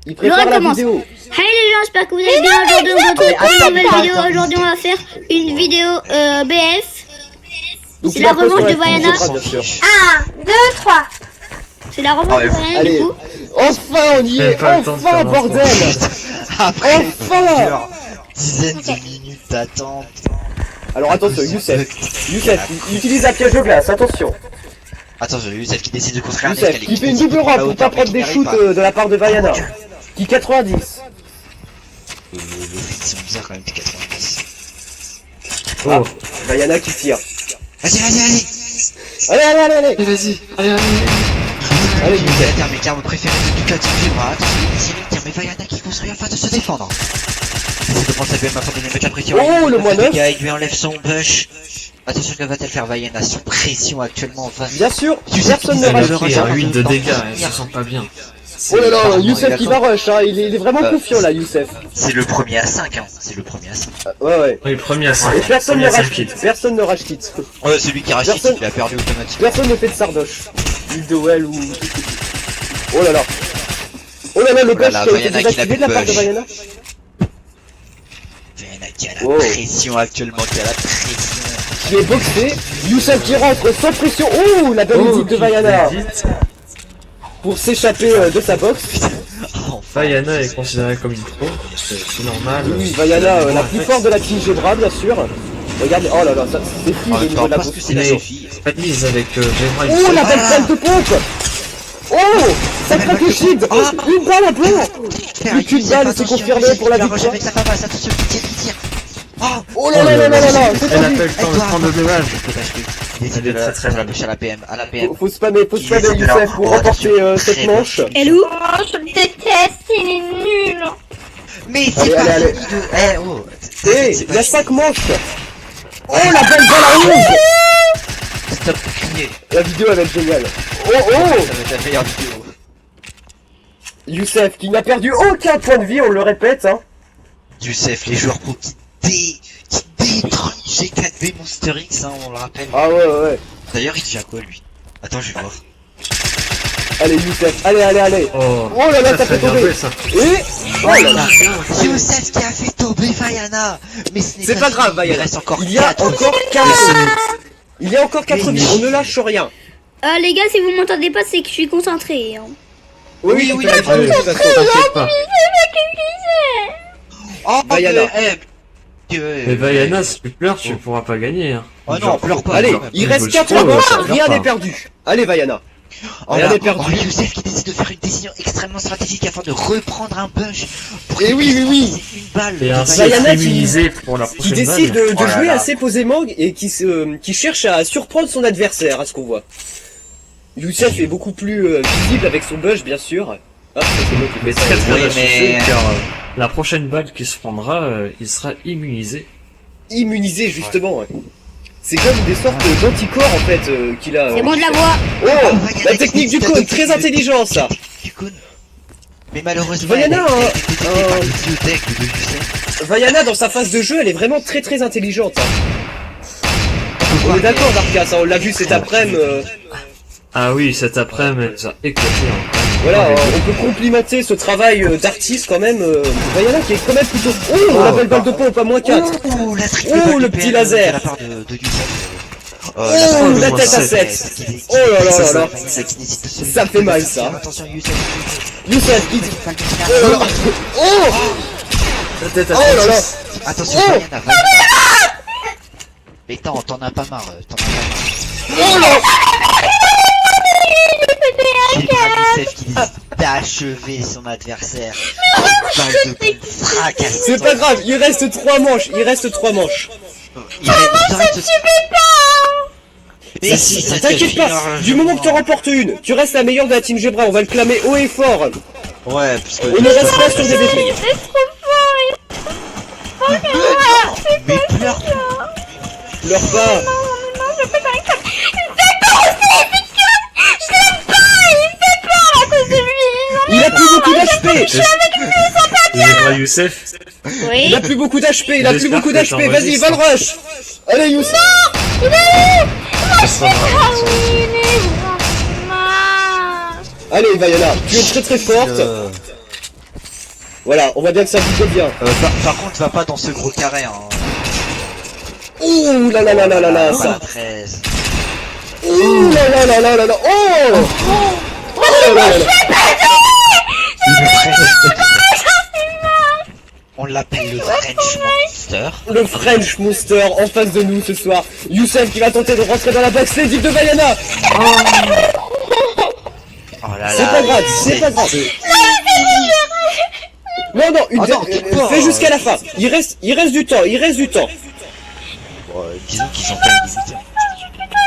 Il prépare la recommence. vidéo. Hey les gens, j'espère que vous allez bien. Aujourd'hui, on se retrouve pour une nouvelle vidéo. Aujourd'hui, on va faire une vidéo BF. Donc, C'est tu la la poses sur revanche de la Vaiana. Team Zebra, bien sûr. 1, 2, 3. C'est la revanche de Vaiana Allez, du coup. enfin on y est, pas le temps de enfin faire un bordel. Après Enfin. plusieurs dizaines de minutes d'attente. Alors attention, Youssef, il utilise la piège de glace, attention. Attends, j'ai Youssef qui décide de construire un Youssef, escalier. il fait une double rampe pour pas prendre des shoots de la part de Vaiana. Qui 90. Les frites sont bizarres quand même, t'es 90. Ah, Vaiana qui tire. Vas-y, vas-y, vas-y. Allez. Vas-y, allez. Allez, Youssef, mes termes préférés de toute la team Zebra. C'est les termes Vaiana qui construit afin de se défendre. C'est de prendre sa BM afin de lui mettre la pression. Oh, le moins neuf. Il lui enlève son bush. Attention, que va-t-elle faire Vaiana sous pression actuellement? Bien sûr, Youssef personne qui ne dit rush. le rush. Il a 8 de dégâts, il se sent pas bien. Oh là là, Pardon, Youssef il qui va attend. rush, hein. Il est vraiment confiant là, Youssef. C'est le premier à 5, hein. C'est le premier à 5. Ouais. Oui, premier à 5. Et personne ne Premier à rush 5 kit. kills. Personne ne rush kit. Ouais, celui qui rachète, Personne- il a perdu automatiquement. Personne ne fait de sardoche. L'île de Well ou... Oh là là. Oh là là, le Oh là push là, qui a été Vaiana qui n'a désactivé de la plus de part de push. Vaiana. Vaiana qui a la Oh. pression actuellement, qui a la pression. Qui est boxé. Youssef qui rentre sans pression. Oh, la belle hésite de Vaiana. Pour s'échapper de sa boxe. Vaiana est considérée comme une pro, c'est normal. Oui, Vaiana, la plus forte de la team Zebra, bien sûr. Regardez, oh là là, ça c'est fou En le même niveau temps, de la parce boxe. que c'est la Mais- Sophie. Pas de mise avec Zebra. Oh, la belle balle de pompe. Oh, ça craque le shield. Une balle à plomb. Une balle, c'est confirmé pour la victoire. avec sa femme, attention, qui tire. Oh là là là là là là, c'est Elle a tendu. pas eu le temps de prendre le dommage. Décide Elle est de très, très la mal. bouche à la PM, à la PM. Faut spammer Youssef pour remporter cette manche. Hello. Oh, je le déteste, il est nul. Mais Allez, c'est pas allez, fini de... Eh, oh. Eh, il y a 5 manches. Oh, la belle balle à 11. Stop de crier. La vidéo elle va être géniale. Oh Ça oh, va être la meilleure vidéo. Youssef qui n'a perdu aucun point de vie, on le répète hein. Youssef, les joueurs pro qui détruisent G4B Monster X, hein, on le rappelle. Ah ouais. D'ailleurs, il devient quoi, lui? Attends, je vais voir. Allez Youssef, allez. Oh, Oh là là, ça fait bien tomber. joué ça. Et... Oh là là. Youssef qui a fait tomber Vaiana. Mais ce n'est C'est pas grave fini, Vaiana. Il reste encore Il y a 4. encore 4. Il y a encore 4 vies, on ne lâche rien. Les gars, si vous m'entendez pas, c'est que je suis concentré. Hein. Oui, oui, tu fais la Allez, vidéo, de toute façon. t'inquiète pas. Oh, Vaiana. Mais Vaiana, si tu pleures, tu pourras pas gagner. Hein. Oh non, pleure pas. Allez, pleure pas. il Moi, reste je 4 trouve, manches, ça pleure rien pas. n'est perdu. Allez Vaiana. Oh Rien là, n'est perdu. oh, Youssef qui décide de faire une décision extrêmement stratégique afin de reprendre un bunch. Pour Et qu'il oui, puisse oui. passer une balle. Et ainsi Vaiana être qui- immunisé pour la Qui prochaine décide balle. de Oh là jouer là. assez posément et qui cherche à surprendre son adversaire, à ce qu'on voit. Youssef est beaucoup plus visible avec son bush, bien sûr. Ah, ça, c'est moi qui Mais fais ça. très très Oui, associé, mais- car la prochaine balle qui se prendra, il sera immunisé. Immunisé, justement. Ouais. C'est comme des sortes d'anticorps, en fait, qu'il a... C'est bon, je la vois. Oh, Vaiana la qui technique du décide cône, d'adopter très intelligent, ça. Du cône. Mais malheureusement, Vaiana, elle a hein, été détectée par le biotech de Youssef. Vaiana, dans sa phase de jeu, elle est vraiment très très intelligente. Hein. On voir est d'accord, qu'elle- Darkas, hein, on l'a vu cet après-midi. Ah oui, cet après-midi, elle nous a éclaté. Hein. Voilà, on peut complimenter ce travail d'artiste quand même. Vaiana qui est quand même plutôt... Oh, la belle balle de pompe à moins 4. Oh, la triple Oh, balle le du petit PM laser. de la part de Youssef. Oh, balle la de tête à Youssef 7. qui- Oh là là là là. Vaiana qui décide de se- Ça fait mal, ça. Attention, Youssef. Youssef qui... Balle de Oh finale. là là. Oh, La tête à oh là là. Attention, Oh. Vaiana. Mais t'en as pas marre, t'en as pas marre. Oh là. C'est pas Youssef qui décide d'achever son adversaire. Une balle de pompe fracasse. C'est pas grave, il reste 3 manches, il reste 3 manches. Mais si, ça T'inquiète pas, du moment que tu remportes une, tu restes la meilleure de la team Zebra, on va le clamer haut et fort. Ouais, parce que. On ne reste pas sur des défaites. C'est trop fort. Mais pleure. Pleure pas. Non, je peux pas avec ça. Il fait peur aussi, putain. Je l'aime pas, il fait peur à cause de lui. Il a plus beaucoup d'HP. Zebra Youssef. Oui. Il a plus beaucoup d'HP, il a plus J'espère beaucoup que d'HP, vas-y, va le rush. Allez Youssef. Il est où? Ça sera Ah oui, il est où? Allez Vaiana, tu es très très forte. Voilà, on voit bien que ça bouge bien. Par contre, va pas dans ce gros carré, hein. Ouh là là là là là là, Pas la ça. 13. Ouh là là là là là là. Oh. Oh là là là là. On l'appelle le French Monster. Le French Monster en face de nous ce soir. Youssef qui va tenter de rentrer dans la box l'équipe de Vaiana. Oh là là. C'est pas grave, c'est pas grave. Non, non, Oh non, t'es pas, fais jusqu'à la fin. Il reste du temps, il reste du temps. Disons qu'ils ont pas une limite.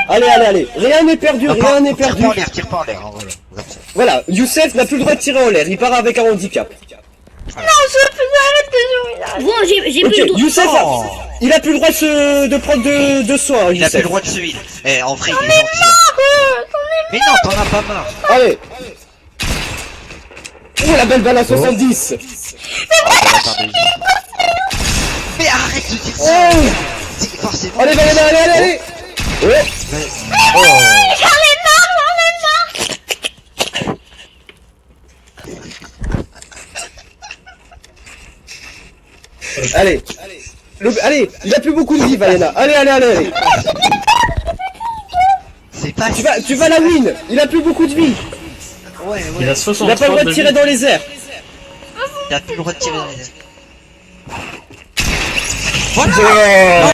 Allez, allez, allez. Rien n'est perdu, rien n'est perdu. Tire pas en l'air, hein, voilà. Voilà, Youssef n'a plus le droit de tirer en l'air. Il part avec un handicap. Non, je peux arrêter de jouer là. Bon, j'ai Ok, plus le droit. Youssef, Non. il a plus le droit de prendre de soin, Il a plus Youssef. le droit de se heal. Eh, en vrai, il est gentil. Hein. Mais non, t'en as pas marre. Allez. Oh, la belle balle à 70. Mais arrête de dire ça. Oh. C'est forcément. Allez, Vaiana, allez, allez, allez. Ouais. Oh. J'en ai marre. Allez. Allez, il a plus beaucoup de vie, Vaiana. Allez, allez, allez, allez. C'est pas. Tu vas la win. Il a plus beaucoup de vie. Ouais, Il ouais. a Il 63 n'a pas le droit de tirer dans les airs. Il a plus le droit de tirer dans les airs. Voilà.